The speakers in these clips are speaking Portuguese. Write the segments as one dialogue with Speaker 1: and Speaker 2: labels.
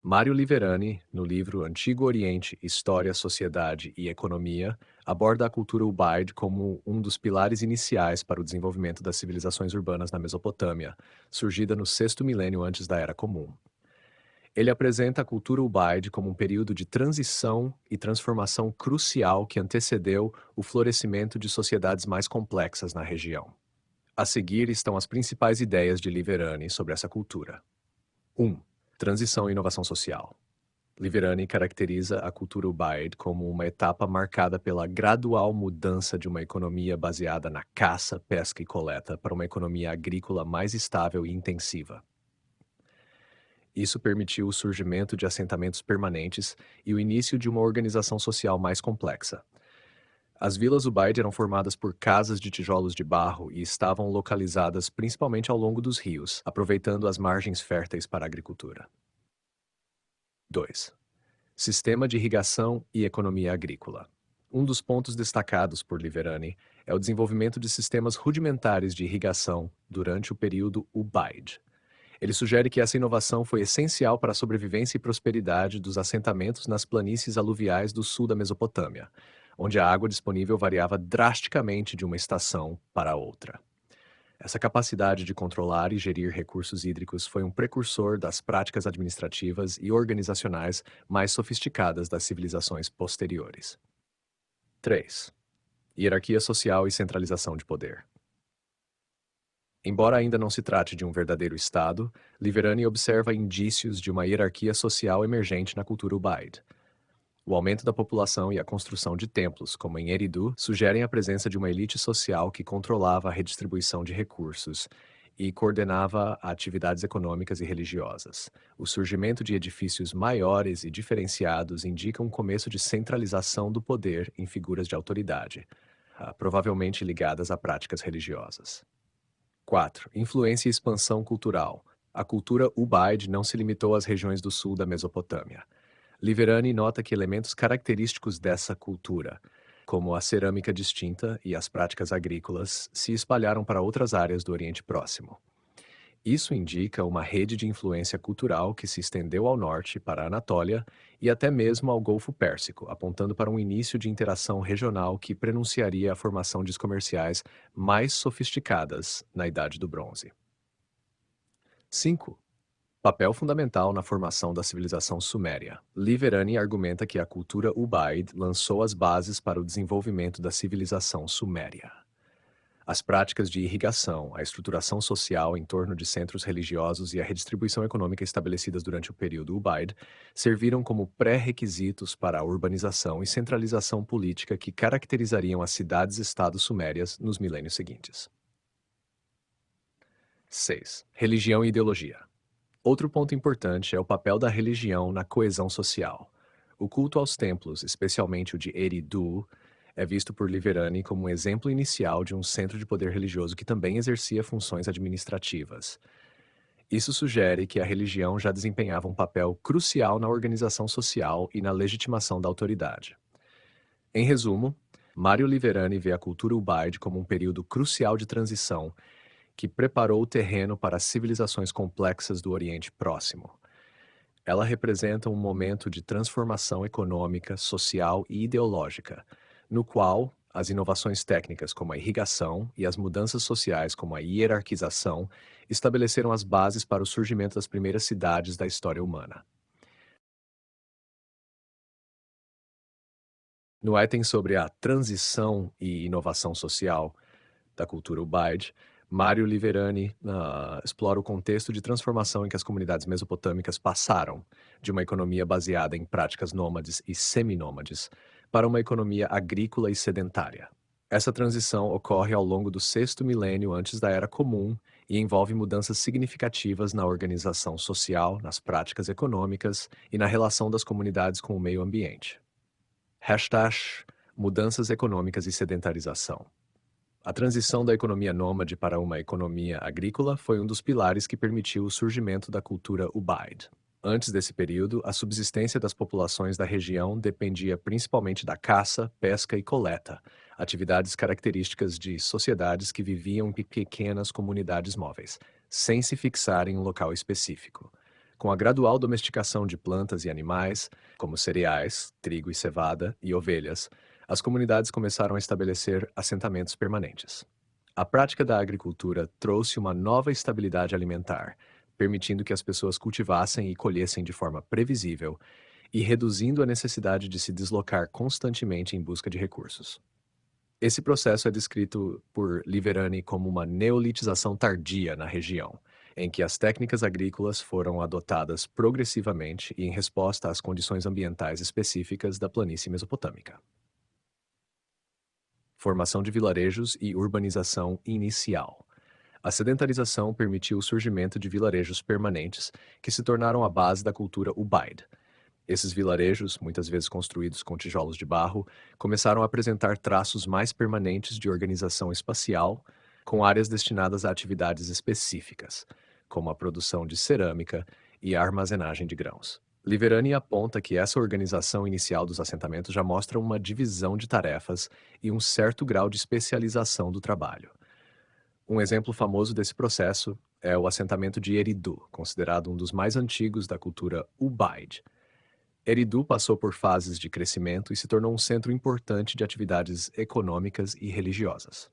Speaker 1: Mário Liverani, no livro Antigo Oriente, História, Sociedade e Economia, aborda a cultura Ubaid como um dos pilares iniciais para o desenvolvimento das civilizações urbanas na Mesopotâmia, surgida no sexto milênio antes da Era Comum. Ele apresenta a cultura Ubaid como um período de transição e transformação crucial que antecedeu o florescimento de sociedades mais complexas na região. A seguir estão as principais ideias de Liverani sobre essa cultura. 1. Transição e inovação social. Liverani caracteriza a cultura Ubaid como uma etapa marcada pela gradual mudança de uma economia baseada na caça, pesca e coleta para uma economia agrícola mais estável e intensiva. Isso permitiu o surgimento de assentamentos permanentes e o início de uma organização social mais complexa. As vilas Ubaid eram formadas por casas de tijolos de barro e estavam localizadas principalmente ao longo dos rios, aproveitando as margens férteis para a agricultura. 2. Sistema de irrigação e economia agrícola. Um dos pontos destacados por Liverani é o desenvolvimento de sistemas rudimentares de irrigação durante o período Ubaid. Ele sugere que essa inovação foi essencial para a sobrevivência e prosperidade dos assentamentos nas planícies aluviais do sul da Mesopotâmia, onde a água disponível variava drasticamente de uma estação para outra. Essa capacidade de controlar e gerir recursos hídricos foi um precursor das práticas administrativas e organizacionais mais sofisticadas das civilizações posteriores. 3. Hierarquia social e centralização de poder. Embora ainda não se trate de um verdadeiro Estado, Liverani observa indícios de uma hierarquia social emergente na cultura Ubaid. O aumento da população e a construção de templos, como em Eridu, sugerem a presença de uma elite social que controlava a redistribuição de recursos e coordenava atividades econômicas e religiosas. O surgimento de edifícios maiores e diferenciados indica um começo de centralização do poder em figuras de autoridade, provavelmente ligadas a práticas religiosas. 4. Influência e expansão cultural. A cultura Ubaid não se limitou às regiões do sul da Mesopotâmia. Liverani nota que elementos característicos dessa cultura, como a cerâmica distinta e as práticas agrícolas, se espalharam para outras áreas do Oriente Próximo. Isso indica uma rede de influência cultural que se estendeu ao norte, para a Anatólia, e até mesmo ao Golfo Pérsico, apontando para um início de interação regional que prenunciaria a formação de comerciais mais sofisticadas na Idade do Bronze. 5. Papel fundamental na formação da civilização suméria. Liverani argumenta que a cultura Ubaid lançou as bases para o desenvolvimento da civilização suméria. As práticas de irrigação, a estruturação social em torno de centros religiosos e a redistribuição econômica estabelecidas durante o período Ubaid serviram como pré-requisitos para a urbanização e centralização política que caracterizariam as cidades-estados sumérias nos milênios seguintes. 6. Religião e ideologia. Outro ponto importante é o papel da religião na coesão social. O culto aos templos, especialmente o de Eridu, é visto por Liverani como um exemplo inicial de um centro de poder religioso que também exercia funções administrativas. Isso sugere que a religião já desempenhava um papel crucial na organização social e na legitimação da autoridade. Em resumo, Mário Liverani vê a cultura Ubaid como um período crucial de transição que preparou o terreno para as civilizações complexas do Oriente Próximo. Ela representa um momento de transformação econômica, social e ideológica, no qual as inovações técnicas como a irrigação e as mudanças sociais como a hierarquização estabeleceram as bases para o surgimento das primeiras cidades da história humana. No item sobre a transição e inovação social da cultura Ubaid, Mário Liverani explora o contexto de transformação em que as comunidades mesopotâmicas passaram de uma economia baseada em práticas nômades e seminômades para uma economia agrícola e sedentária. Essa transição ocorre ao longo do sexto milênio antes da Era Comum e envolve mudanças significativas na organização social, nas práticas econômicas e na relação das comunidades com o meio ambiente. Hashtag mudanças econômicas e sedentarização. A transição da economia nômade para uma economia agrícola foi um dos pilares que permitiu o surgimento da cultura Ubaid. Antes desse período, a subsistência das populações da região dependia principalmente da caça, pesca e coleta, atividades características de sociedades que viviam em pequenas comunidades móveis, sem se fixar em um local específico. Com a gradual domesticação de plantas e animais, como cereais, trigo e cevada, e ovelhas, as comunidades começaram a estabelecer assentamentos permanentes. A prática da agricultura trouxe uma nova estabilidade alimentar, permitindo que as pessoas cultivassem e colhessem de forma previsível e reduzindo a necessidade de se deslocar constantemente em busca de recursos. Esse processo é descrito por Liverani como uma neolitização tardia na região, em que as técnicas agrícolas foram adotadas progressivamente e em resposta às condições ambientais específicas da planície mesopotâmica. Formação de vilarejos e urbanização inicial. A sedentarização permitiu o surgimento de vilarejos permanentes que se tornaram a base da cultura Ubaid. Esses vilarejos, muitas vezes construídos com tijolos de barro, começaram a apresentar traços mais permanentes de organização espacial, com áreas destinadas a atividades específicas, como a produção de cerâmica e a armazenagem de grãos. Liverani aponta que essa organização inicial dos assentamentos já mostra uma divisão de tarefas e um certo grau de especialização do trabalho. Um exemplo famoso desse processo é o assentamento de Eridu, considerado um dos mais antigos da cultura Ubaid. Eridu passou por fases de crescimento e se tornou um centro importante de atividades econômicas e religiosas.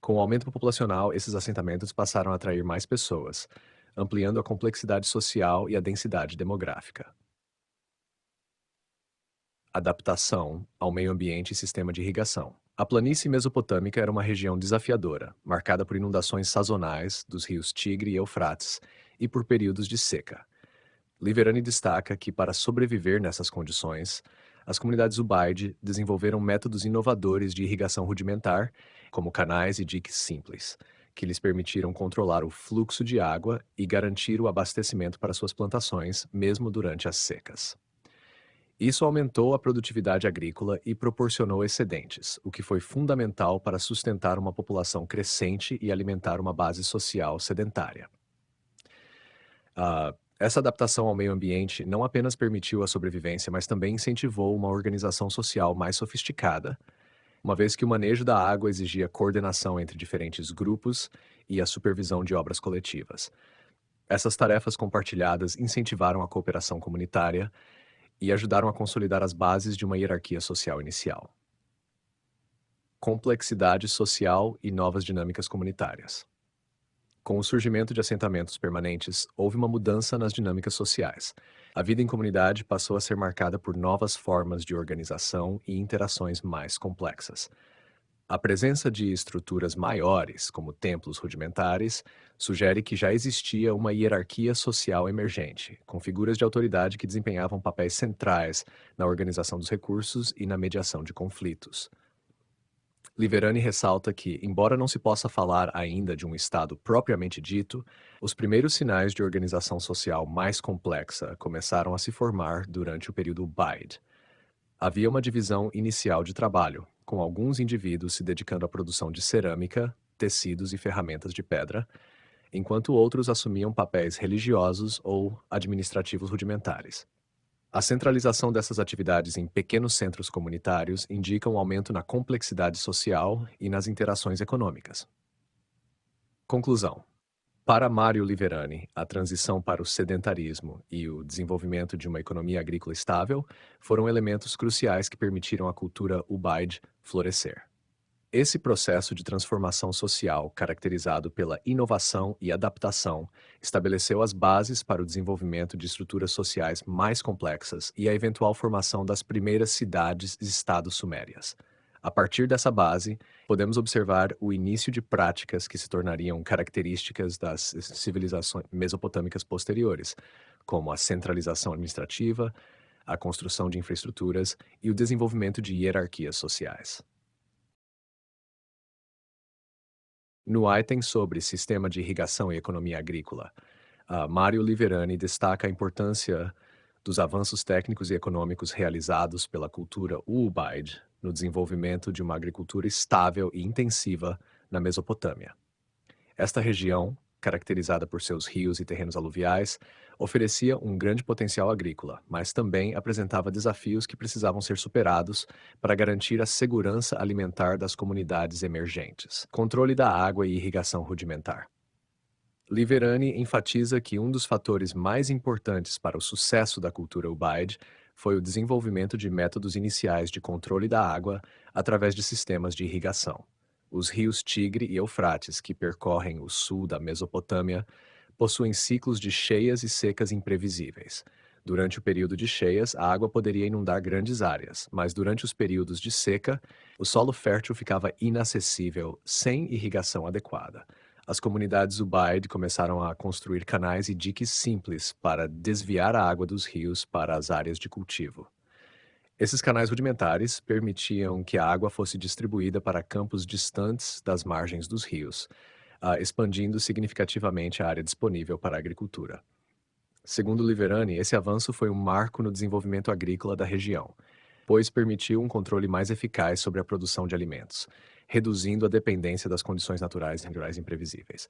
Speaker 1: Com o aumento populacional, esses assentamentos passaram a atrair mais pessoas, ampliando a complexidade social e a densidade demográfica. Adaptação ao meio ambiente e sistema de irrigação. A planície mesopotâmica era uma região desafiadora, marcada por inundações sazonais dos rios Tigre e Eufrates e por períodos de seca. Liverani destaca que, para sobreviver nessas condições, as comunidades Ubaid desenvolveram métodos inovadores de irrigação rudimentar, como canais e diques simples, que lhes permitiram controlar o fluxo de água e garantir o abastecimento para suas plantações, mesmo durante as secas. Isso aumentou a produtividade agrícola e proporcionou excedentes, o que foi fundamental para sustentar uma população crescente e alimentar uma base social sedentária. Essa adaptação ao meio ambiente não apenas permitiu a sobrevivência, mas também incentivou uma organização social mais sofisticada, uma vez que o manejo da água exigia coordenação entre diferentes grupos e a supervisão de obras coletivas. Essas tarefas compartilhadas incentivaram a cooperação comunitária e ajudaram a consolidar as bases de uma hierarquia social inicial. Complexidade social e novas dinâmicas comunitárias. Com o surgimento de assentamentos permanentes, houve uma mudança nas dinâmicas sociais. A vida em comunidade passou a ser marcada por novas formas de organização e interações mais complexas. A presença de estruturas maiores, como templos rudimentares, sugere que já existia uma hierarquia social emergente, com figuras de autoridade que desempenhavam papéis centrais na organização dos recursos e na mediação de conflitos. Liverani ressalta que, embora não se possa falar ainda de um Estado propriamente dito, os primeiros sinais de organização social mais complexa começaram a se formar durante o período Ubaid. Havia uma divisão inicial de trabalho, com alguns indivíduos se dedicando à produção de cerâmica, tecidos e ferramentas de pedra, enquanto outros assumiam papéis religiosos ou administrativos rudimentares. A centralização dessas atividades em pequenos centros comunitários indica um aumento na complexidade social e nas interações econômicas. Conclusão. Para Mário Liverani, a transição para o sedentarismo e o desenvolvimento de uma economia agrícola estável foram elementos cruciais que permitiram à cultura Ubaid florescer. Esse processo de transformação social, caracterizado pela inovação e adaptação, estabeleceu as bases para o desenvolvimento de estruturas sociais mais complexas e a eventual formação das primeiras cidades e estados sumérias. A partir dessa base, podemos observar o início de práticas que se tornariam características das civilizações mesopotâmicas posteriores, como a centralização administrativa, a construção de infraestruturas e o desenvolvimento de hierarquias sociais. No item sobre sistema de irrigação e economia agrícola, Mário Liverani destaca a importância dos avanços técnicos e econômicos realizados pela cultura Ubaid no desenvolvimento de uma agricultura estável e intensiva na Mesopotâmia. Esta região, caracterizada por seus rios e terrenos aluviais, oferecia um grande potencial agrícola, mas também apresentava desafios que precisavam ser superados para garantir a segurança alimentar das comunidades emergentes. Controle da água e irrigação rudimentar. Liverani enfatiza que um dos fatores mais importantes para o sucesso da cultura Ubaid foi o desenvolvimento de métodos iniciais de controle da água através de sistemas de irrigação. Os rios Tigre e Eufrates, que percorrem o sul da Mesopotâmia, possuem ciclos de cheias e secas imprevisíveis. Durante o período de cheias, a água poderia inundar grandes áreas, mas durante os períodos de seca, o solo fértil ficava inacessível, sem irrigação adequada. As comunidades Ubaid começaram a construir canais e diques simples para desviar a água dos rios para as áreas de cultivo. Esses canais rudimentares permitiam que a água fosse distribuída para campos distantes das margens dos rios, expandindo significativamente a área disponível para a agricultura. Segundo Liverani, esse avanço foi um marco no desenvolvimento agrícola da região, pois permitiu um controle mais eficaz sobre a produção de alimentos, reduzindo a dependência das condições naturais imprevisíveis,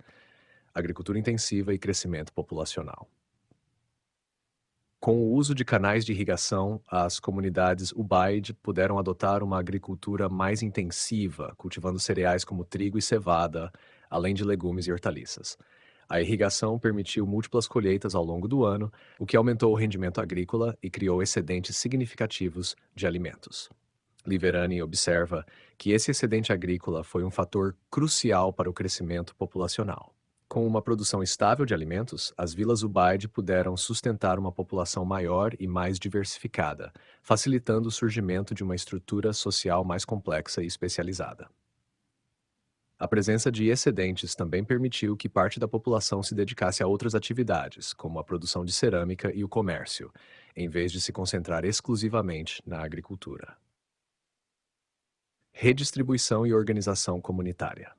Speaker 1: agricultura intensiva e crescimento populacional. Com o uso de canais de irrigação, as comunidades Ubaid puderam adotar uma agricultura mais intensiva, cultivando cereais como trigo e cevada, além de legumes e hortaliças. A irrigação permitiu múltiplas colheitas ao longo do ano, o que aumentou o rendimento agrícola e criou excedentes significativos de alimentos. Liverani observa que esse excedente agrícola foi um fator crucial para o crescimento populacional. Com uma produção estável de alimentos, as vilas Ubaid puderam sustentar uma população maior e mais diversificada, facilitando o surgimento de uma estrutura social mais complexa e especializada. A presença de excedentes também permitiu que parte da população se dedicasse a outras atividades, como a produção de cerâmica e o comércio, em vez de se concentrar exclusivamente na agricultura. Redistribuição e organização comunitária.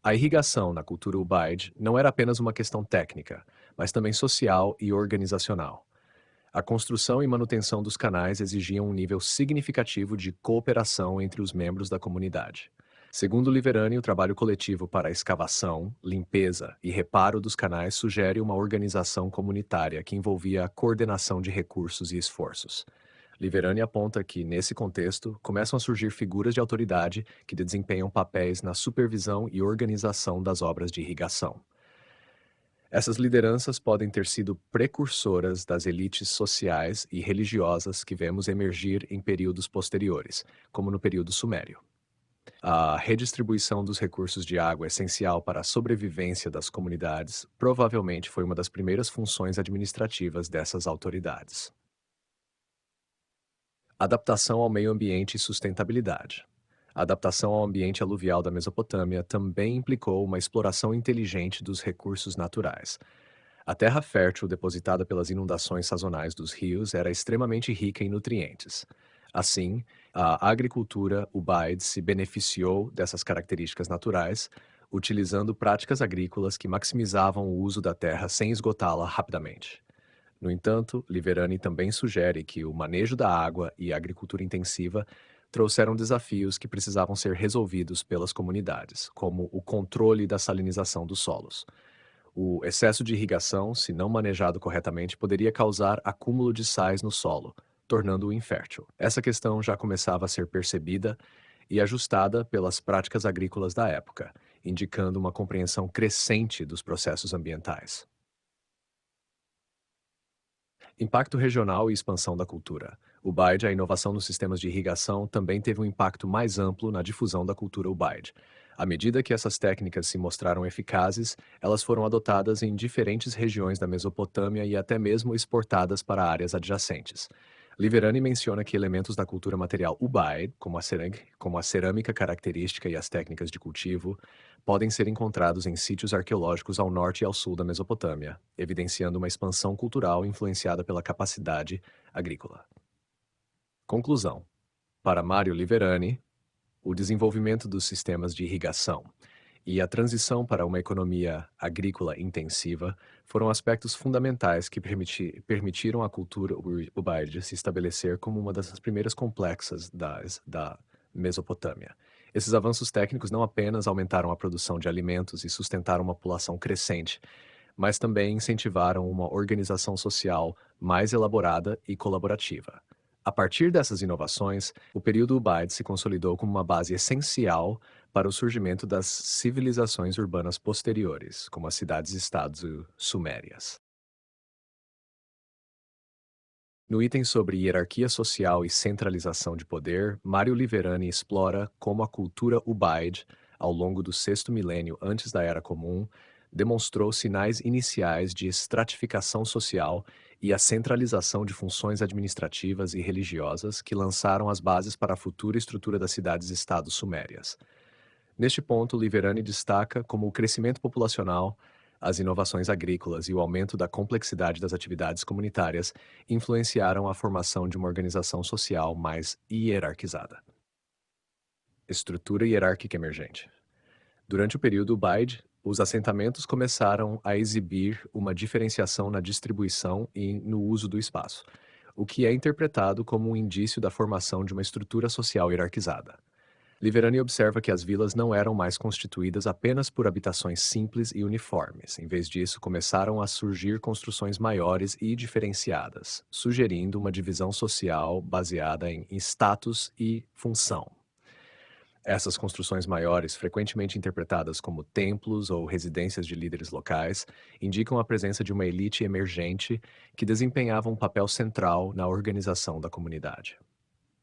Speaker 1: A irrigação na cultura Ubaid não era apenas uma questão técnica, mas também social e organizacional. A construção e manutenção dos canais exigiam um nível significativo de cooperação entre os membros da comunidade. Segundo Liverani, o trabalho coletivo para a escavação, limpeza e reparo dos canais sugere uma organização comunitária que envolvia a coordenação de recursos e esforços. Liverani aponta que, nesse contexto, começam a surgir figuras de autoridade que desempenham papéis na supervisão e organização das obras de irrigação. Essas lideranças podem ter sido precursoras das elites sociais e religiosas que vemos emergir em períodos posteriores, como no período sumério. A redistribuição dos recursos de água essencial para a sobrevivência das comunidades provavelmente foi uma das primeiras funções administrativas dessas autoridades. Adaptação ao meio ambiente e sustentabilidade. A adaptação ao ambiente aluvial da Mesopotâmia também implicou uma exploração inteligente dos recursos naturais. A terra fértil depositada pelas inundações sazonais dos rios era extremamente rica em nutrientes. Assim, a agricultura Ubaid se beneficiou dessas características naturais, utilizando práticas agrícolas que maximizavam o uso da terra sem esgotá-la rapidamente. No entanto, Liverani também sugere que o manejo da água e a agricultura intensiva trouxeram desafios que precisavam ser resolvidos pelas comunidades, como o controle da salinização dos solos. O excesso de irrigação, se não manejado corretamente, poderia causar acúmulo de sais no solo, tornando-o infértil. Essa questão já começava a ser percebida e ajustada pelas práticas agrícolas da época, indicando uma compreensão crescente dos processos ambientais. Impacto regional e expansão da cultura. Ubaid, a inovação nos sistemas de irrigação, também teve um impacto mais amplo na difusão da cultura Ubaid. À medida que essas técnicas se mostraram eficazes, elas foram adotadas em diferentes regiões da Mesopotâmia e até mesmo exportadas para áreas adjacentes. Liverani menciona que elementos da cultura material Ubaid, como a cerâmica característica e as técnicas de cultivo, podem ser encontrados em sítios arqueológicos ao norte e ao sul da Mesopotâmia, evidenciando uma expansão cultural influenciada pela capacidade agrícola. Conclusão. Para Mário Liverani, o desenvolvimento dos sistemas de irrigação e a transição para uma economia agrícola intensiva foram aspectos fundamentais que permitiram à cultura Ubaid se estabelecer como uma das primeiras complexas da Mesopotâmia. Esses avanços técnicos não apenas aumentaram a produção de alimentos e sustentaram uma população crescente, mas também incentivaram uma organização social mais elaborada e colaborativa. A partir dessas inovações, o período Ubaid se consolidou como uma base essencial para o surgimento das civilizações urbanas posteriores, como as cidades-estados sumérias. No item sobre hierarquia social e centralização de poder, Mário Liverani explora como a cultura Ubaid, ao longo do sexto milênio antes da Era Comum, demonstrou sinais iniciais de estratificação social e a centralização de funções administrativas e religiosas que lançaram as bases para a futura estrutura das cidades-estados sumérias. Neste ponto, Liverani destaca como o crescimento populacional, as inovações agrícolas e o aumento da complexidade das atividades comunitárias influenciaram a formação de uma organização social mais hierarquizada. Estrutura hierárquica emergente. Durante o período Baid, os assentamentos começaram a exibir uma diferenciação na distribuição e no uso do espaço, o que é interpretado como um indício da formação de uma estrutura social hierarquizada. Liverani observa que as vilas não eram mais constituídas apenas por habitações simples e uniformes. Em vez disso, começaram a surgir construções maiores e diferenciadas, sugerindo uma divisão social baseada em status e função. Essas construções maiores, frequentemente interpretadas como templos ou residências de líderes locais, indicam a presença de uma elite emergente que desempenhava um papel central na organização da comunidade.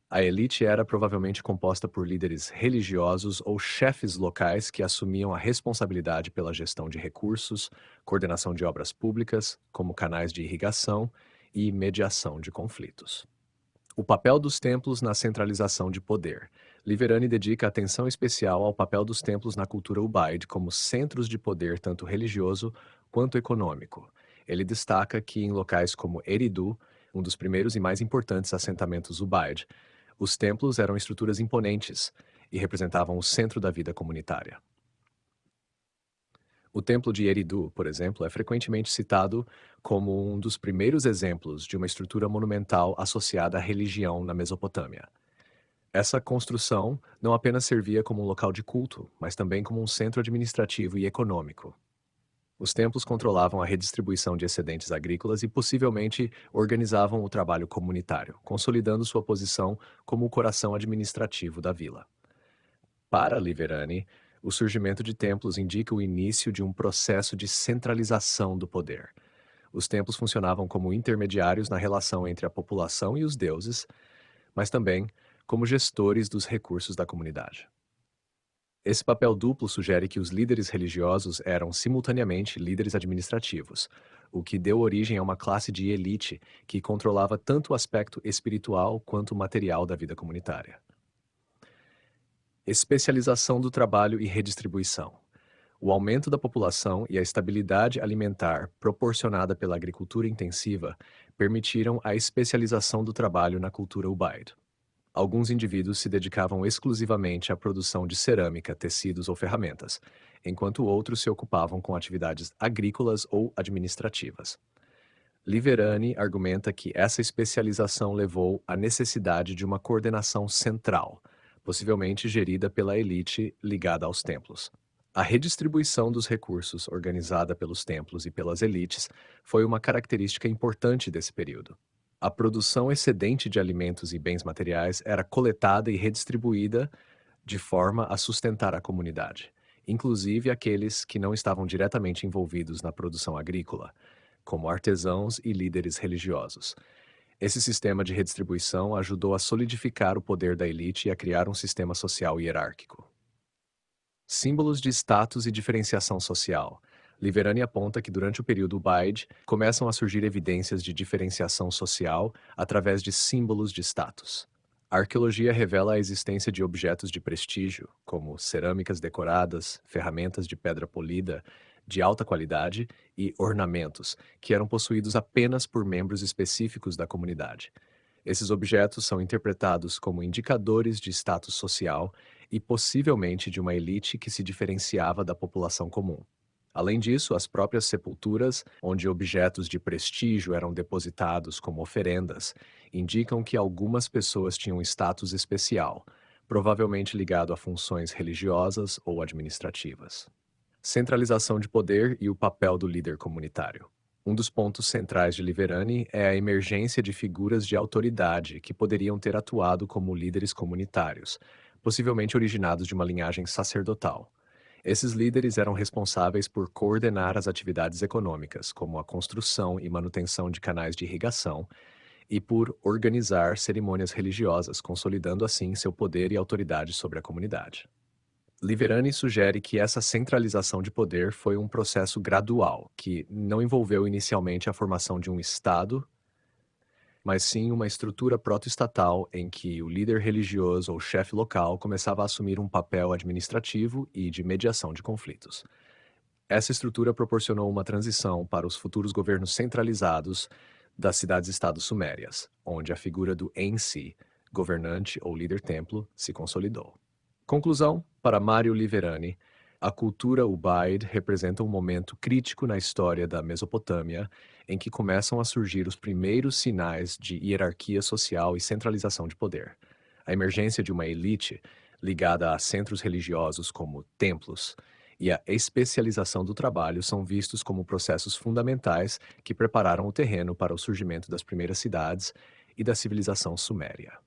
Speaker 1: A elite era provavelmente composta por líderes religiosos ou chefes locais que assumiam a responsabilidade pela gestão de recursos, coordenação de obras públicas, como canais de irrigação e mediação de conflitos. O papel dos templos na centralização de poder. Liverani dedica atenção especial ao papel dos templos na cultura Ubaid como centros de poder tanto religioso quanto econômico. Ele destaca que em locais como Eridu, um dos primeiros e mais importantes assentamentos Ubaid, os templos eram estruturas imponentes e representavam o centro da vida comunitária. O templo de Eridu, por exemplo, é frequentemente citado como um dos primeiros exemplos de uma estrutura monumental associada à religião na Mesopotâmia. Essa construção não apenas servia como um local de culto, mas também como um centro administrativo e econômico. Os templos controlavam a redistribuição de excedentes agrícolas e possivelmente organizavam o trabalho comunitário, consolidando sua posição como o coração administrativo da vila. Para Liverani, o surgimento de templos indica o início de um processo de centralização do poder. Os templos funcionavam como intermediários na relação entre a população e os deuses, mas também como gestores dos recursos da comunidade. Esse papel duplo sugere que os líderes religiosos eram simultaneamente líderes administrativos, o que deu origem a uma classe de elite que controlava tanto o aspecto espiritual quanto o material da vida comunitária. Especialização do trabalho e redistribuição. O aumento da população e a estabilidade alimentar proporcionada pela agricultura intensiva permitiram a especialização do trabalho na cultura Ubaid. Alguns indivíduos se dedicavam exclusivamente à produção de cerâmica, tecidos ou ferramentas, enquanto outros se ocupavam com atividades agrícolas ou administrativas. Liverani argumenta que essa especialização levou à necessidade de uma coordenação central, possivelmente gerida pela elite ligada aos templos. A redistribuição dos recursos, organizada pelos templos e pelas elites, foi uma característica importante desse período. A produção excedente de alimentos e bens materiais era coletada e redistribuída de forma a sustentar a comunidade, inclusive aqueles que não estavam diretamente envolvidos na produção agrícola, como artesãos e líderes religiosos. Esse sistema de redistribuição ajudou a solidificar o poder da elite e a criar um sistema social hierárquico. Símbolos de status e diferenciação social. Liverani aponta que durante o período Ubaid começam a surgir evidências de diferenciação social através de símbolos de status. A arqueologia revela a existência de objetos de prestígio, como cerâmicas decoradas, ferramentas de pedra polida, de alta qualidade e ornamentos, que eram possuídos apenas por membros específicos da comunidade. Esses objetos são interpretados como indicadores de status social e possivelmente de uma elite que se diferenciava da população comum. Além disso, as próprias sepulturas, onde objetos de prestígio eram depositados como oferendas, indicam que algumas pessoas tinham status especial, provavelmente ligado a funções religiosas ou administrativas. Centralização de poder e o papel do líder comunitário. Um dos pontos centrais de Liverani é a emergência de figuras de autoridade que poderiam ter atuado como líderes comunitários, possivelmente originados de uma linhagem sacerdotal. Esses líderes eram responsáveis por coordenar as atividades econômicas, como a construção e manutenção de canais de irrigação, e por organizar cerimônias religiosas, consolidando assim seu poder e autoridade sobre a comunidade. Liverani sugere que essa centralização de poder foi um processo gradual, que não envolveu inicialmente a formação de um Estado, mas sim uma estrutura proto-estatal em que o líder religioso ou chefe local começava a assumir um papel administrativo e de mediação de conflitos. Essa estrutura proporcionou uma transição para os futuros governos centralizados das cidades-estados sumérias, onde a figura do Ensi, governante ou líder-templo, se consolidou. Conclusão: para Mário Liverani, a cultura Ubaid representa um momento crítico na história da Mesopotâmia, em que começam a surgir os primeiros sinais de hierarquia social e centralização de poder. A emergência de uma elite ligada a centros religiosos como templos e a especialização do trabalho são vistos como processos fundamentais que prepararam o terreno para o surgimento das primeiras cidades e da civilização suméria.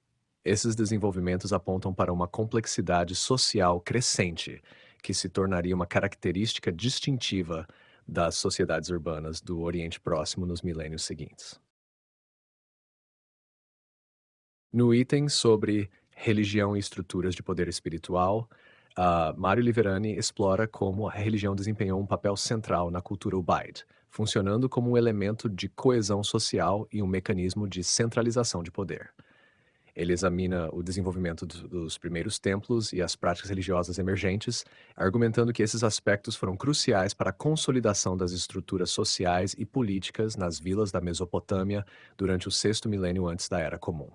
Speaker 1: Esses desenvolvimentos apontam para uma complexidade social crescente, que se tornaria uma característica distintiva das sociedades urbanas do Oriente Próximo nos milênios seguintes. No item sobre religião e estruturas de poder espiritual, Mário Liverani explora como a religião desempenhou um papel central na cultura Ubaid, funcionando como um elemento de coesão social e um mecanismo de centralização de poder. Ele examina o desenvolvimento dos primeiros templos e as práticas religiosas emergentes, argumentando que esses aspectos foram cruciais para a consolidação das estruturas sociais e políticas nas vilas da Mesopotâmia durante o sexto milênio antes da Era Comum.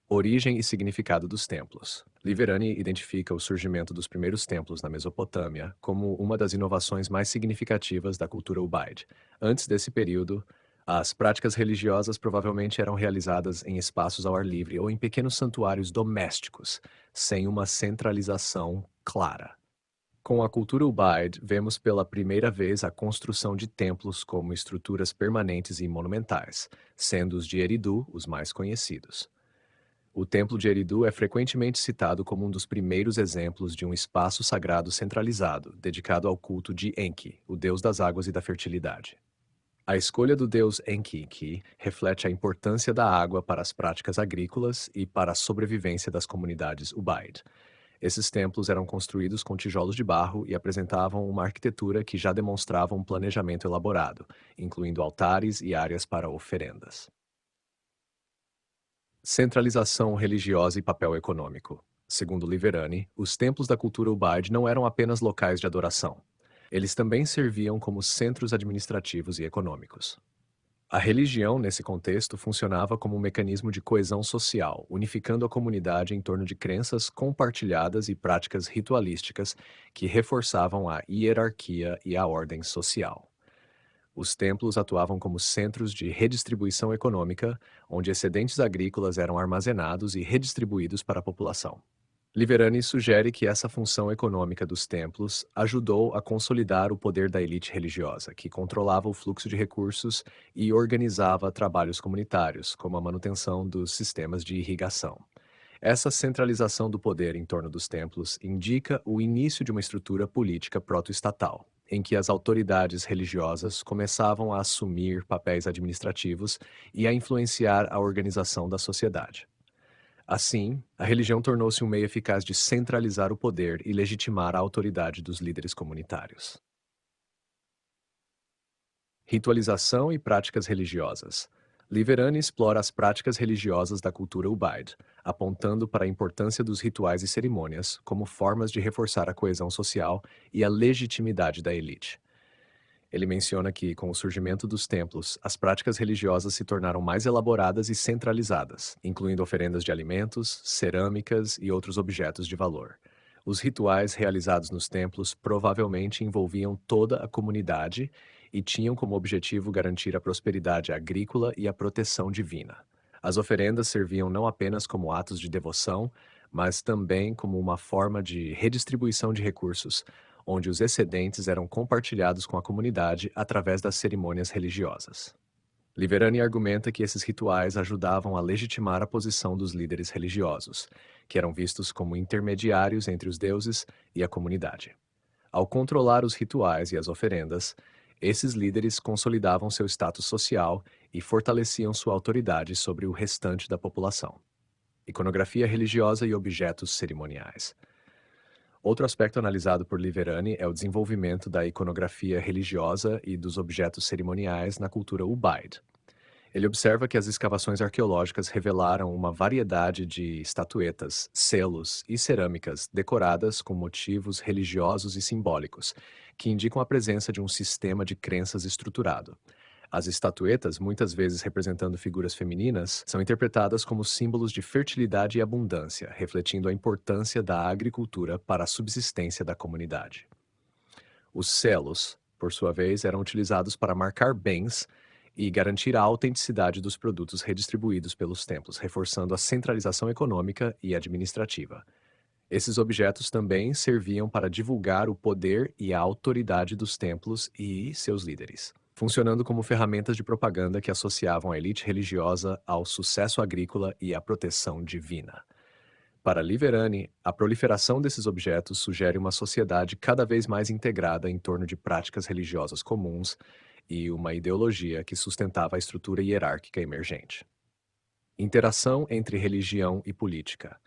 Speaker 1: Origem e significado dos templos. Liverani identifica o surgimento dos primeiros templos na Mesopotâmia como uma das inovações mais significativas da cultura Ubaid. Antes desse período, as práticas religiosas provavelmente eram realizadas em espaços ao ar livre ou em pequenos santuários domésticos, sem uma centralização clara. Com a cultura Ubaid, vemos pela primeira vez a construção de templos como estruturas permanentes e monumentais, sendo os de Eridu os mais conhecidos. O Templo de Eridu é frequentemente citado como um dos primeiros exemplos de um espaço sagrado centralizado, dedicado ao culto de Enki, o deus das águas e da fertilidade. A escolha do deus Enki reflete a importância da água para as práticas agrícolas e para a sobrevivência das comunidades Ubaid. Esses templos eram construídos com tijolos de barro e apresentavam uma arquitetura que já demonstrava um planejamento elaborado, incluindo altares e áreas para oferendas. Centralização religiosa e papel econômico. Segundo Liverani, os templos da cultura Ubaid não eram apenas locais de adoração. Eles também serviam como centros administrativos e econômicos. A religião, nesse contexto, funcionava como um mecanismo de coesão social, unificando a comunidade em torno de crenças compartilhadas e práticas ritualísticas que reforçavam a hierarquia e a ordem social. Os templos atuavam como centros de redistribuição econômica, onde excedentes agrícolas eram armazenados e redistribuídos para a população. Liverani sugere que essa função econômica dos templos ajudou a consolidar o poder da elite religiosa, que controlava o fluxo de recursos e organizava trabalhos comunitários, como a manutenção dos sistemas de irrigação. Essa centralização do poder em torno dos templos indica o início de uma estrutura política proto-estatal, em que as autoridades religiosas começavam a assumir papéis administrativos e a influenciar a organização da sociedade. Assim, a religião tornou-se um meio eficaz de centralizar o poder e legitimar a autoridade dos líderes comunitários. Ritualização e práticas religiosas. Liverani explora as práticas religiosas da cultura Ubaid, apontando para a importância dos rituais e cerimônias como formas de reforçar a coesão social e a legitimidade da elite. Ele menciona que, com o surgimento dos templos, as práticas religiosas se tornaram mais elaboradas e centralizadas, incluindo oferendas de alimentos, cerâmicas e outros objetos de valor. Os rituais realizados nos templos provavelmente envolviam toda a comunidade e tinham como objetivo garantir a prosperidade agrícola e a proteção divina. As oferendas serviam não apenas como atos de devoção, mas também como uma forma de redistribuição de recursos, onde os excedentes eram compartilhados com a comunidade através das cerimônias religiosas. Liverani argumenta que esses rituais ajudavam a legitimar a posição dos líderes religiosos, que eram vistos como intermediários entre os deuses e a comunidade. Ao controlar os rituais e as oferendas, esses líderes consolidavam seu status social e fortaleciam sua autoridade sobre o restante da população. Iconografia religiosa e objetos cerimoniais. Outro aspecto analisado por Liverani é o desenvolvimento da iconografia religiosa e dos objetos cerimoniais na cultura Ubaid. Ele observa que as escavações arqueológicas revelaram uma variedade de estatuetas, selos e cerâmicas decoradas com motivos religiosos e simbólicos, que indicam a presença de um sistema de crenças estruturado. As estatuetas, muitas vezes representando figuras femininas, são interpretadas como símbolos de fertilidade e abundância, refletindo a importância da agricultura para a subsistência da comunidade. Os selos, por sua vez, eram utilizados para marcar bens e garantir a autenticidade dos produtos redistribuídos pelos templos, reforçando a centralização econômica e administrativa. Esses objetos também serviam para divulgar o poder e a autoridade dos templos e seus líderes, funcionando como ferramentas de propaganda que associavam a elite religiosa ao sucesso agrícola e à proteção divina. Para Liverani, a proliferação desses objetos sugere uma sociedade cada vez mais integrada em torno de práticas religiosas comuns e uma ideologia que sustentava a estrutura hierárquica emergente. Interação entre religião e política.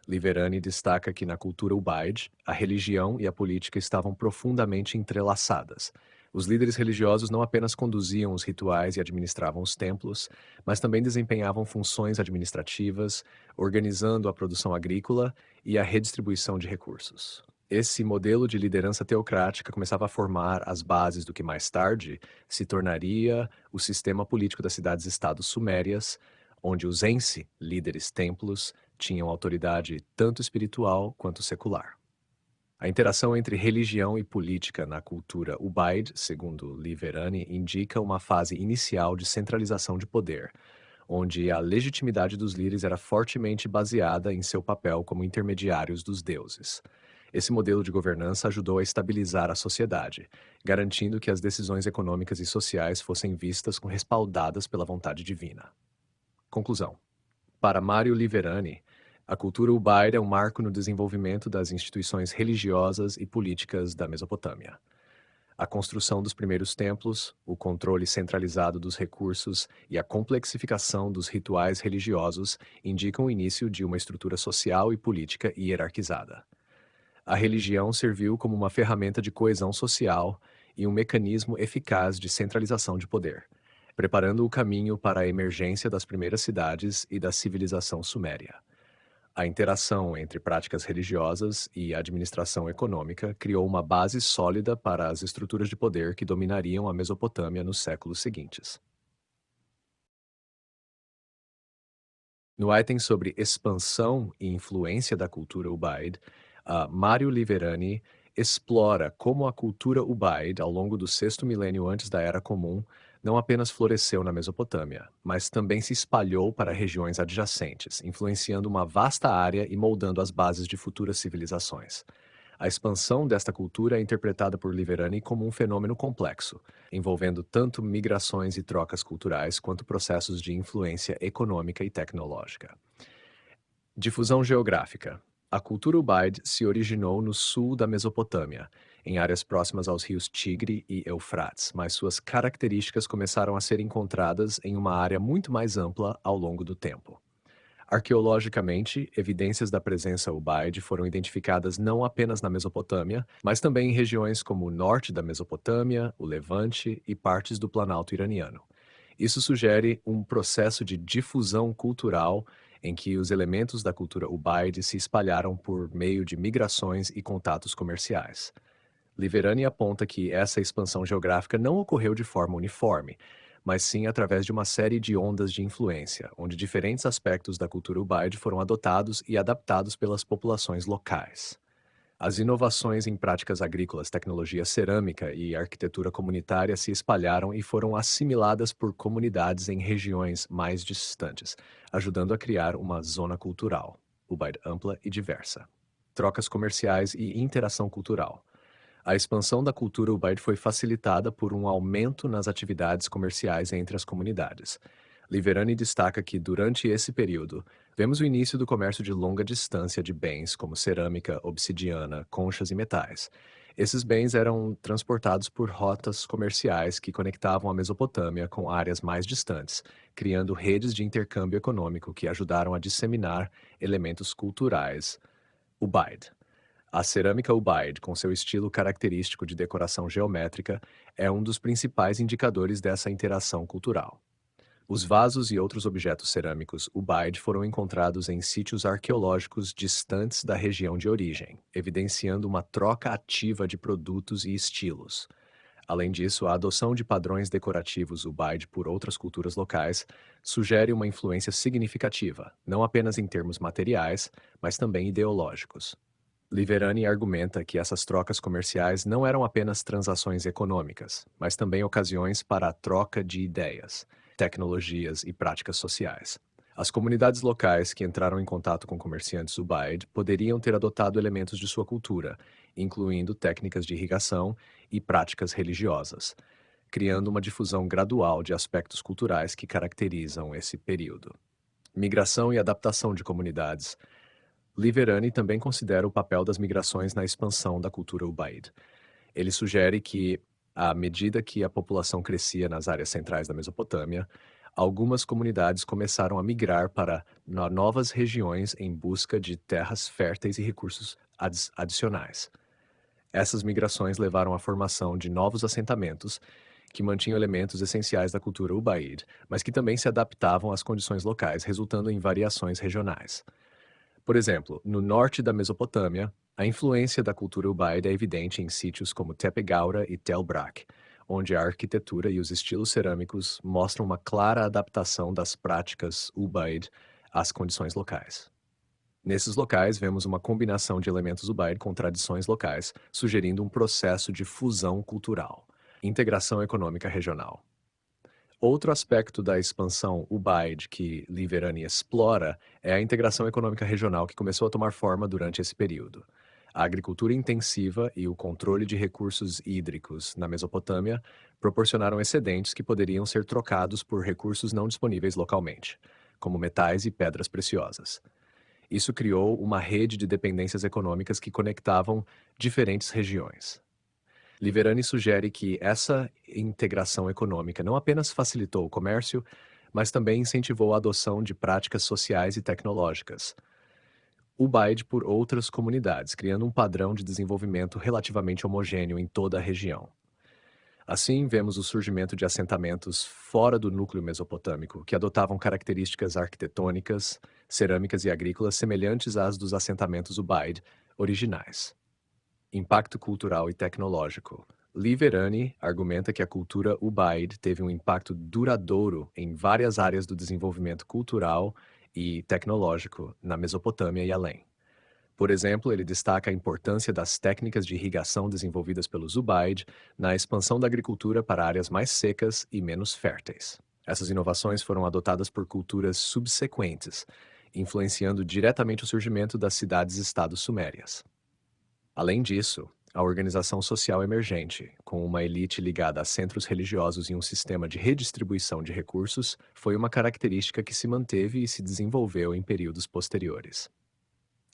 Speaker 1: Liverani destaca que na cultura Ubaid, a religião e a política estavam profundamente entrelaçadas. Os líderes religiosos não apenas conduziam os rituais e administravam os templos, mas também desempenhavam funções administrativas, organizando a produção agrícola e a redistribuição de recursos. Esse modelo de liderança teocrática começava a formar as bases do que mais tarde se tornaria o sistema político das cidades-estados sumérias, onde os Ensi, líderes templos, tinham autoridade tanto espiritual quanto secular. A interação entre religião e política na cultura Ubaid, segundo Liverani, indica uma fase inicial de centralização de poder, onde a legitimidade dos líderes era fortemente baseada em seu papel como intermediários dos deuses. Esse modelo de governança ajudou a estabilizar a sociedade, garantindo que as decisões econômicas e sociais fossem vistas como respaldadas pela vontade divina. Conclusão. Para Mario Liverani, a cultura Ubaid é um marco no desenvolvimento das instituições religiosas e políticas da Mesopotâmia. A construção dos primeiros templos, o controle centralizado dos recursos e a complexificação dos rituais religiosos indicam o início de uma estrutura social e política hierarquizada. A religião serviu como uma ferramenta de coesão social e um mecanismo eficaz de centralização de poder, preparando o caminho para a emergência das primeiras cidades e da civilização suméria. A interação entre práticas religiosas e administração econômica criou uma base sólida para as estruturas de poder que dominariam a Mesopotâmia nos séculos seguintes. No item sobre expansão e influência da cultura Ubaid, Mario Liverani explora como a cultura Ubaid, ao longo do sexto milênio antes da Era Comum, não apenas floresceu na Mesopotâmia, mas também se espalhou para regiões adjacentes, influenciando uma vasta área e moldando as bases de futuras civilizações. A expansão desta cultura é interpretada por Liverani como um fenômeno complexo, envolvendo tanto migrações e trocas culturais quanto processos de influência econômica e tecnológica. Difusão geográfica. A cultura Ubaid se originou no sul da Mesopotâmia, em áreas próximas aos rios Tigre e Eufrates, mas suas características começaram a ser encontradas em uma área muito mais ampla ao longo do tempo. Arqueologicamente, evidências da presença Ubaid foram identificadas não apenas na Mesopotâmia, mas também em regiões como o norte da Mesopotâmia, o Levante e partes do Planalto iraniano. Isso sugere um processo de difusão cultural em que os elementos da cultura Ubaid se espalharam por meio de migrações e contatos comerciais. Liverani aponta que essa expansão geográfica não ocorreu de forma uniforme, mas sim através de uma série de ondas de influência, onde diferentes aspectos da cultura Ubaid foram adotados e adaptados pelas populações locais. As inovações em práticas agrícolas, tecnologia cerâmica e arquitetura comunitária se espalharam e foram assimiladas por comunidades em regiões mais distantes, ajudando a criar uma zona cultural, Ubaid ampla e diversa. Trocas comerciais e interação cultural. A expansão da cultura Ubaid foi facilitada por um aumento nas atividades comerciais entre as comunidades. Liverani destaca que, durante esse período, vemos o início do comércio de longa distância de bens como cerâmica, obsidiana, conchas e metais. Esses bens eram transportados por rotas comerciais que conectavam a Mesopotâmia com áreas mais distantes, criando redes de intercâmbio econômico que ajudaram a disseminar elementos culturais Ubaid. A cerâmica Ubaid, com seu estilo característico de decoração geométrica, é um dos principais indicadores dessa interação cultural. Os vasos e outros objetos cerâmicos Ubaid foram encontrados em sítios arqueológicos distantes da região de origem, evidenciando uma troca ativa de produtos e estilos. Além disso, a adoção de padrões decorativos Ubaid por outras culturas locais sugere uma influência significativa, não apenas em termos materiais, mas também ideológicos. Liverani argumenta que essas trocas comerciais não eram apenas transações econômicas, mas também ocasiões para a troca de ideias, tecnologias e práticas sociais. As comunidades locais que entraram em contato com comerciantes Ubaid poderiam ter adotado elementos de sua cultura, incluindo técnicas de irrigação e práticas religiosas, criando uma difusão gradual de aspectos culturais que caracterizam esse período. Migração e adaptação de comunidades. Liverani também considera o papel das migrações na expansão da cultura Ubaid. Ele sugere que, à medida que a população crescia nas áreas centrais da Mesopotâmia, algumas comunidades começaram a migrar para novas regiões em busca de terras férteis e recursos adicionais. Essas migrações levaram à formação de novos assentamentos que mantinham elementos essenciais da cultura Ubaid, mas que também se adaptavam às condições locais, resultando em variações regionais. Por exemplo, no norte da Mesopotâmia, a influência da cultura Ubaid é evidente em sítios como Tepe Gaura e Tel Brak, onde a arquitetura e os estilos cerâmicos mostram uma clara adaptação das práticas Ubaid às condições locais. Nesses locais, vemos uma combinação de elementos Ubaid com tradições locais, sugerindo um processo de fusão cultural, integração econômica regional. Outro aspecto da expansão Ubaid que Liverani explora é a integração econômica regional que começou a tomar forma durante esse período. A agricultura intensiva e o controle de recursos hídricos na Mesopotâmia proporcionaram excedentes que poderiam ser trocados por recursos não disponíveis localmente, como metais e pedras preciosas. Isso criou uma rede de dependências econômicas que conectavam diferentes regiões. Liverani sugere que essa integração econômica não apenas facilitou o comércio, mas também incentivou a adoção de práticas sociais e tecnológicas, Ubaid por outras comunidades, criando um padrão de desenvolvimento relativamente homogêneo em toda a região. Assim, vemos o surgimento de assentamentos fora do núcleo mesopotâmico, que adotavam características arquitetônicas, cerâmicas e agrícolas semelhantes às dos assentamentos Ubaid originais. Impacto cultural e tecnológico. Liverani argumenta que a cultura Ubaid teve um impacto duradouro em várias áreas do desenvolvimento cultural e tecnológico na Mesopotâmia e além. Por exemplo, ele destaca a importância das técnicas de irrigação desenvolvidas pelos Ubaid na expansão da agricultura para áreas mais secas e menos férteis. Essas inovações foram adotadas por culturas subsequentes, influenciando diretamente o surgimento das cidades-estados sumérias. Além disso, a organização social emergente, com uma elite ligada a centros religiosos e um sistema de redistribuição de recursos, foi uma característica que se manteve e se desenvolveu em períodos posteriores.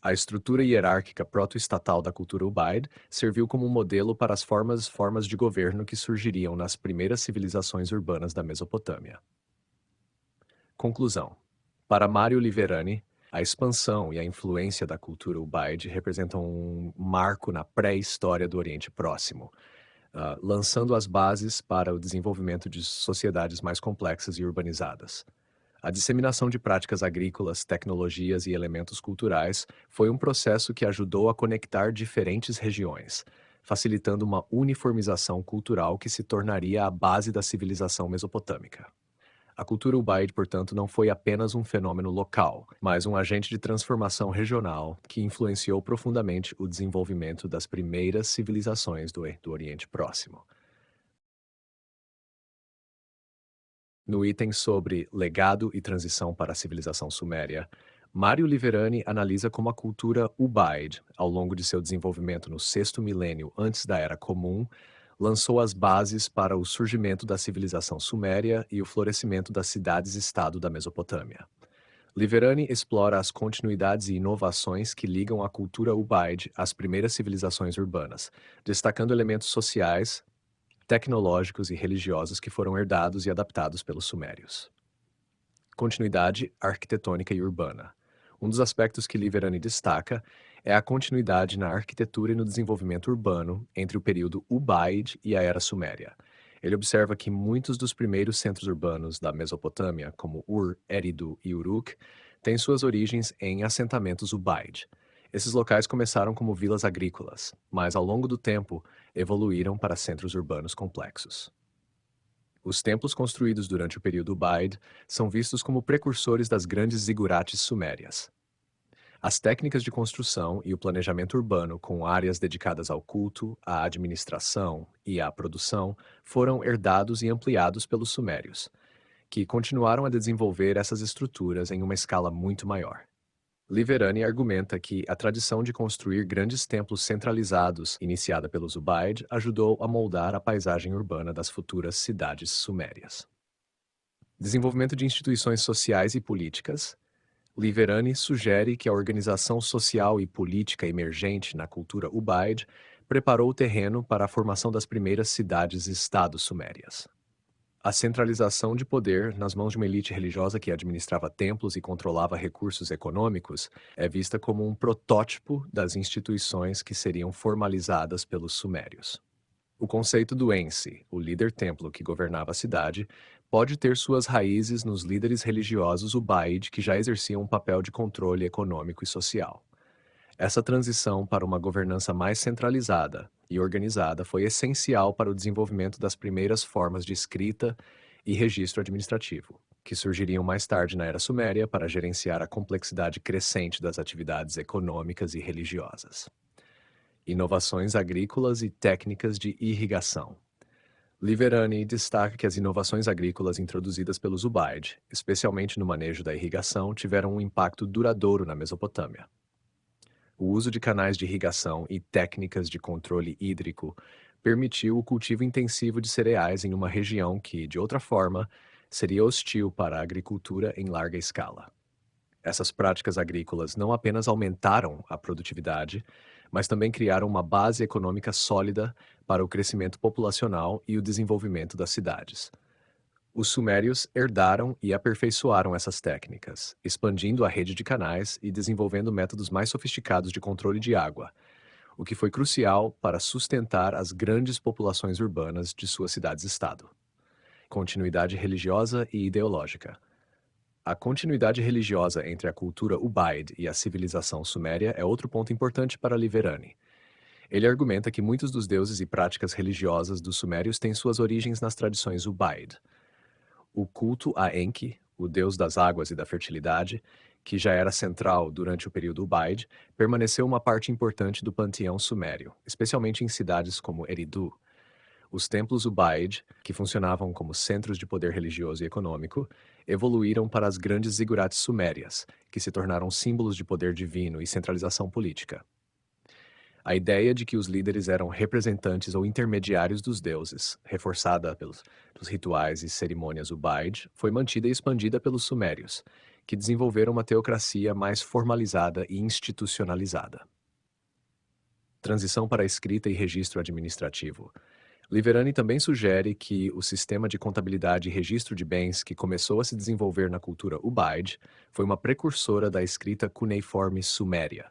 Speaker 1: A estrutura hierárquica proto-estatal da cultura Ubaid serviu como um modelo para as formas de governo que surgiriam nas primeiras civilizações urbanas da Mesopotâmia. Conclusão. Para Mário Liverani, a expansão e a influência da cultura Ubaid representam um marco na pré-história do Oriente Próximo, lançando as bases para o desenvolvimento de sociedades mais complexas e urbanizadas. A disseminação de práticas agrícolas, tecnologias e elementos culturais foi um processo que ajudou a conectar diferentes regiões, facilitando uma uniformização cultural que se tornaria a base da civilização mesopotâmica. A cultura Ubaid, portanto, não foi apenas um fenômeno local, mas um agente de transformação regional que influenciou profundamente o desenvolvimento das primeiras civilizações do Oriente Próximo. No item sobre legado e transição para a civilização suméria, Mário Liverani analisa como a cultura Ubaid, ao longo de seu desenvolvimento no sexto milênio antes da Era Comum, lançou as bases para o surgimento da civilização suméria e o florescimento das cidades-estado da Mesopotâmia. Liverani explora as continuidades e inovações que ligam a cultura Ubaid às primeiras civilizações urbanas, destacando elementos sociais, tecnológicos e religiosos que foram herdados e adaptados pelos sumérios. Continuidade arquitetônica e urbana. Um dos aspectos que Liverani destaca é a continuidade na arquitetura e no desenvolvimento urbano entre o período Ubaid e a Era Suméria. Ele observa que muitos dos primeiros centros urbanos da Mesopotâmia, como Ur, Eridu e Uruk, têm suas origens em assentamentos Ubaid. Esses locais começaram como vilas agrícolas, mas ao longo do tempo evoluíram para centros urbanos complexos. Os templos construídos durante o período Ubaid são vistos como precursores das grandes zigurates sumérias. As técnicas de construção e o planejamento urbano com áreas dedicadas ao culto, à administração e à produção foram herdados e ampliados pelos sumérios, que continuaram a desenvolver essas estruturas em uma escala muito maior. Liverani argumenta que a tradição de construir grandes templos centralizados, iniciada pelos Ubaid, ajudou a moldar a paisagem urbana das futuras cidades sumérias. Desenvolvimento de instituições sociais e políticas. Liverani sugere que a organização social e política emergente na cultura Ubaid preparou o terreno para a formação das primeiras cidades-estados sumérias. A centralização de poder nas mãos de uma elite religiosa que administrava templos e controlava recursos econômicos é vista como um protótipo das instituições que seriam formalizadas pelos sumérios. O conceito do Ensi, o líder-templo que governava a cidade, pode ter suas raízes nos líderes religiosos Ubaid que já exerciam um papel de controle econômico e social. Essa transição para uma governança mais centralizada e organizada foi essencial para o desenvolvimento das primeiras formas de escrita e registro administrativo, que surgiriam mais tarde na Era Suméria para gerenciar a complexidade crescente das atividades econômicas e religiosas. Inovações agrícolas e técnicas de irrigação. Liverani destaca que as inovações agrícolas introduzidas pelos Ubaid, especialmente no manejo da irrigação, tiveram um impacto duradouro na Mesopotâmia. O uso de canais de irrigação e técnicas de controle hídrico permitiu o cultivo intensivo de cereais em uma região que, de outra forma, seria hostil para a agricultura em larga escala. Essas práticas agrícolas não apenas aumentaram a produtividade, mas também criaram uma base econômica sólida para o crescimento populacional e o desenvolvimento das cidades. Os sumérios herdaram e aperfeiçoaram essas técnicas, expandindo a rede de canais e desenvolvendo métodos mais sofisticados de controle de água, o que foi crucial para sustentar as grandes populações urbanas de suas cidades-estado. Continuidade religiosa e ideológica. A continuidade religiosa entre a cultura Ubaid e a civilização suméria é outro ponto importante para Liverani. Ele argumenta que muitos dos deuses e práticas religiosas dos sumérios têm suas origens nas tradições Ubaid. O culto a Enki, o deus das águas e da fertilidade, que já era central durante o período Ubaid, permaneceu uma parte importante do panteão sumério, especialmente em cidades como Eridu. Os templos Ubaid, que funcionavam como centros de poder religioso e econômico, evoluíram para as grandes zigurates sumérias, que se tornaram símbolos de poder divino e centralização política. A ideia de que os líderes eram representantes ou intermediários dos deuses, reforçada pelos rituais e cerimônias Ubaid, foi mantida e expandida pelos sumérios, que desenvolveram uma teocracia mais formalizada e institucionalizada. Transição para a escrita e registro administrativo. Liverani também sugere que o sistema de contabilidade e registro de bens que começou a se desenvolver na cultura Ubaid foi uma precursora da escrita cuneiforme suméria.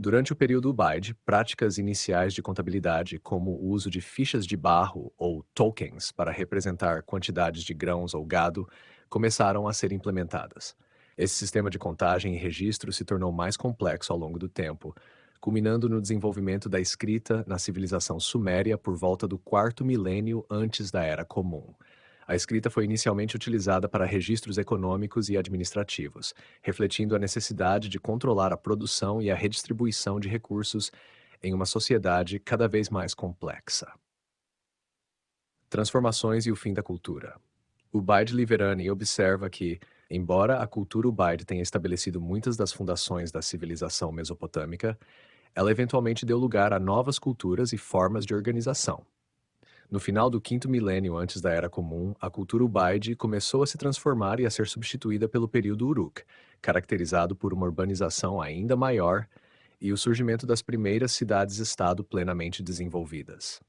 Speaker 1: Durante o período Ubaid, práticas iniciais de contabilidade, como o uso de fichas de barro ou tokens para representar quantidades de grãos ou gado, começaram a ser implementadas. Esse sistema de contagem e registro se tornou mais complexo ao longo do tempo, culminando no desenvolvimento da escrita na civilização suméria por volta do quarto milênio antes da Era Comum. A escrita foi inicialmente utilizada para registros econômicos e administrativos, refletindo a necessidade de controlar a produção e a redistribuição de recursos em uma sociedade cada vez mais complexa. Transformações e o fim da cultura. O Ubaid Liverani observa que Embora a cultura Ubaid tenha estabelecido muitas das fundações da civilização mesopotâmica, ela eventualmente deu lugar a novas culturas e formas de organização. No final do quinto milênio antes da Era Comum, a cultura Ubaid começou a se transformar e a ser substituída pelo período Uruk, caracterizado por uma urbanização ainda maior e o surgimento das primeiras cidades-estado plenamente desenvolvidas.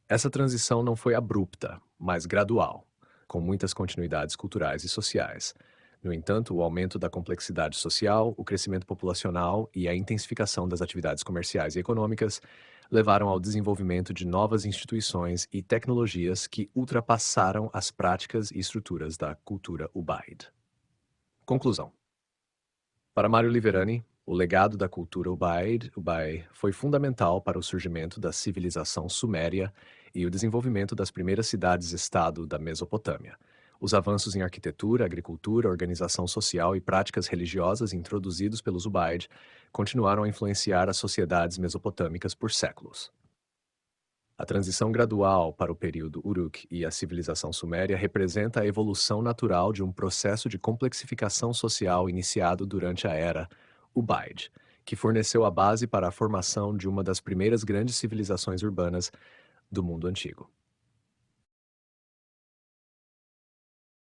Speaker 1: Essa transição não foi abrupta, mas gradual, com muitas continuidades culturais e sociais. No entanto, o aumento da complexidade social, o crescimento populacional e a intensificação das atividades comerciais e econômicas levaram ao desenvolvimento de novas instituições e tecnologias que ultrapassaram as práticas e estruturas da cultura Ubaid. Conclusão. Para Mário Liverani, o legado da cultura Ubaid foi fundamental para o surgimento da civilização suméria e o desenvolvimento das primeiras cidades-estado da Mesopotâmia. Os avanços em arquitetura, agricultura, organização social e práticas religiosas introduzidos pelos Ubaid continuaram a influenciar as sociedades mesopotâmicas por séculos. A transição gradual para o período Uruk e a civilização suméria representa a evolução natural de um processo de complexificação social iniciado durante a era Ubaid, que forneceu a base para a formação de uma das primeiras grandes civilizações urbanas do mundo antigo.